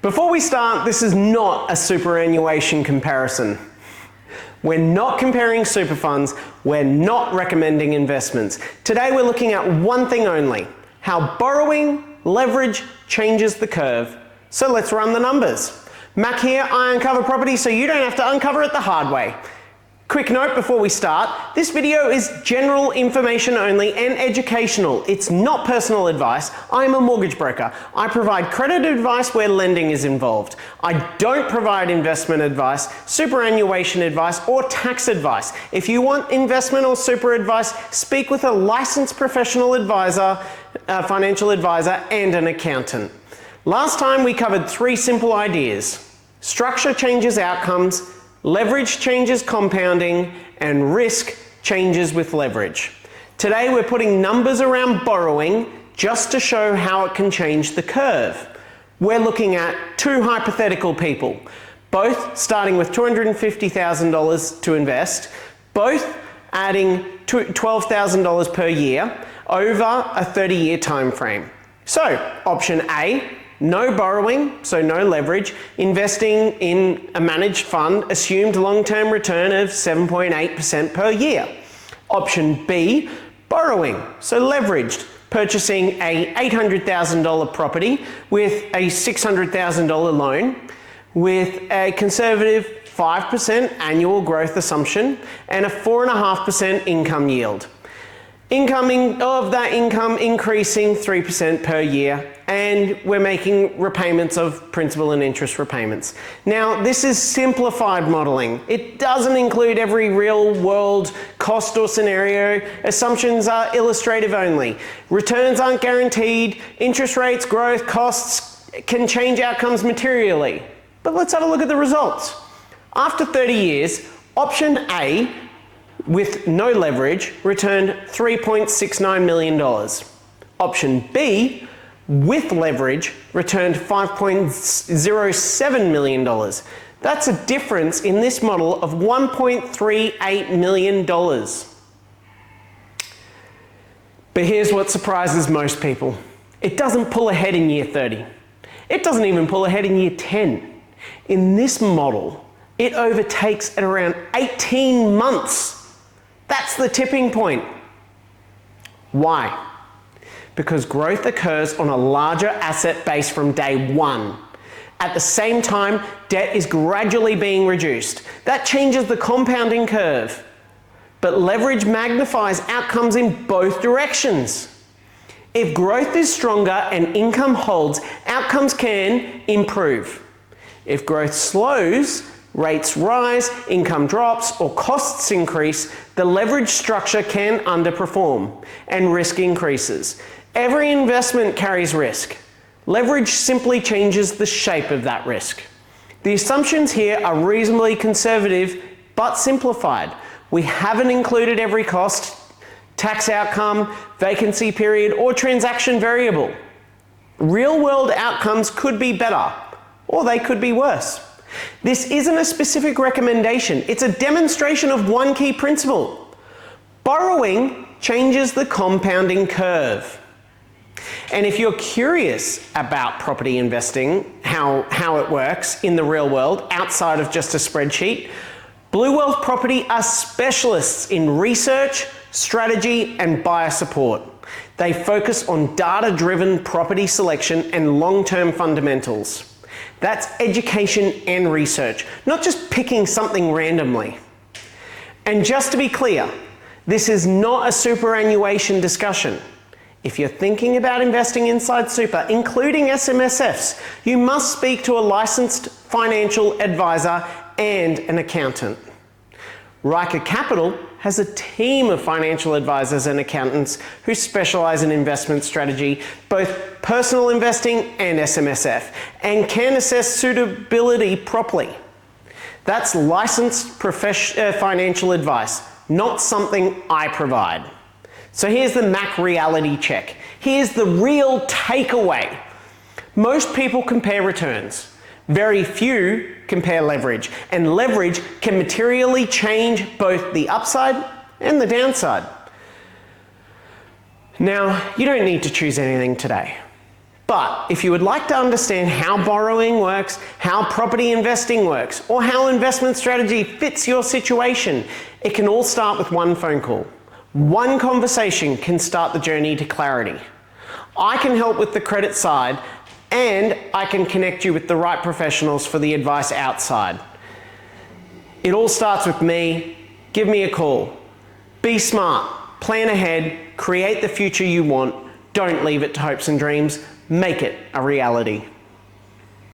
Before we start, this is not a superannuation comparison. We're not comparing super funds, we're not recommending investments. Today we're looking at one thing only, how borrowing leverage changes the curve. So let's run the numbers. Mac here, I uncover property so you don't have to uncover it the hard way. Quick note before we start, this video is general information only and educational. It's not personal advice. I'm a mortgage broker. I provide credit advice where lending is involved. I don't provide investment advice, superannuation advice, or tax advice. If you want investment or super advice, speak with a licensed professional advisor, financial advisor, and an accountant. Last time we covered three simple ideas. Structure changes outcomes, leverage changes compounding, and risk changes with leverage. Today we're putting numbers around borrowing just to show how it can change the curve. We're looking at two hypothetical people, both starting with $250,000 to invest, both adding $12,000 per year over a 30-year time frame. So option A, no borrowing, so no leverage, investing in a managed fund, assumed long-term return of 7.8% per year. Option B, borrowing, so leveraged, purchasing a $800,000 property with a $600,000 loan with a conservative 5% annual growth assumption and a 4.5% income yield. Of that income increasing 3% per year, and we're making repayments of principal and interest repayments. Now, this is simplified modeling. It doesn't include every real world cost or scenario. Assumptions are illustrative only. Returns aren't guaranteed. Interest rates, growth, costs can change outcomes materially. But let's have a look at the results. After 30 years, option A, with no leverage, returned $3.69 million. Option B, with leverage, returned $5.07 million. That's a difference in this model of $1.38 million. But here's what surprises most people. It doesn't pull ahead in year 30. It doesn't even pull ahead in year 10. In this model, it overtakes at around 18 months. That's the tipping point. Why? Because growth occurs on a larger asset base from day one. At the same time, debt is gradually being reduced. That changes the compounding curve. But leverage magnifies outcomes in both directions. If growth is stronger and income holds, outcomes can improve. If growth slows, rates rise, income drops, or costs increase, the leverage structure can underperform and risk increases. Every investment carries risk. Leverage simply changes the shape of that risk. The assumptions here are reasonably conservative but simplified. We haven't included every cost, tax outcome, vacancy period, or transaction variable. Real-world outcomes could be better, or they could be worse. This isn't a specific recommendation, it's a demonstration of one key principle. Borrowing changes the compounding curve. And if you're curious about property investing, how it works in the real world, outside of just a spreadsheet, Blue Wealth Property are specialists in research, strategy, and buyer support. They focus on data-driven property selection and long-term fundamentals. That's education and research, not just picking something randomly. And just to be clear, this is not a superannuation discussion. If you're thinking about investing inside super, including SMSFs, you must speak to a licensed financial advisor and an accountant. Riker Capital has a team of financial advisors and accountants who specialize in investment strategy, both personal investing and SMSF, and can assess suitability properly. That's licensed financial advice, not something I provide. So here's the Mac reality check. Here's the real takeaway. Most people compare returns. Very few compare leverage, and leverage can materially change both the upside and the downside. Now, you don't need to choose anything today. But if you would like to understand how borrowing works, how property investing works, or how investment strategy fits your situation, it can all start with one phone call. One conversation can start the journey to clarity. I can help with the credit side, and I can connect you with the right professionals for the advice outside. It all starts with me. Give me a call. Be smart, plan ahead, create the future you want. Don't leave it to hopes and dreams. Make it a reality.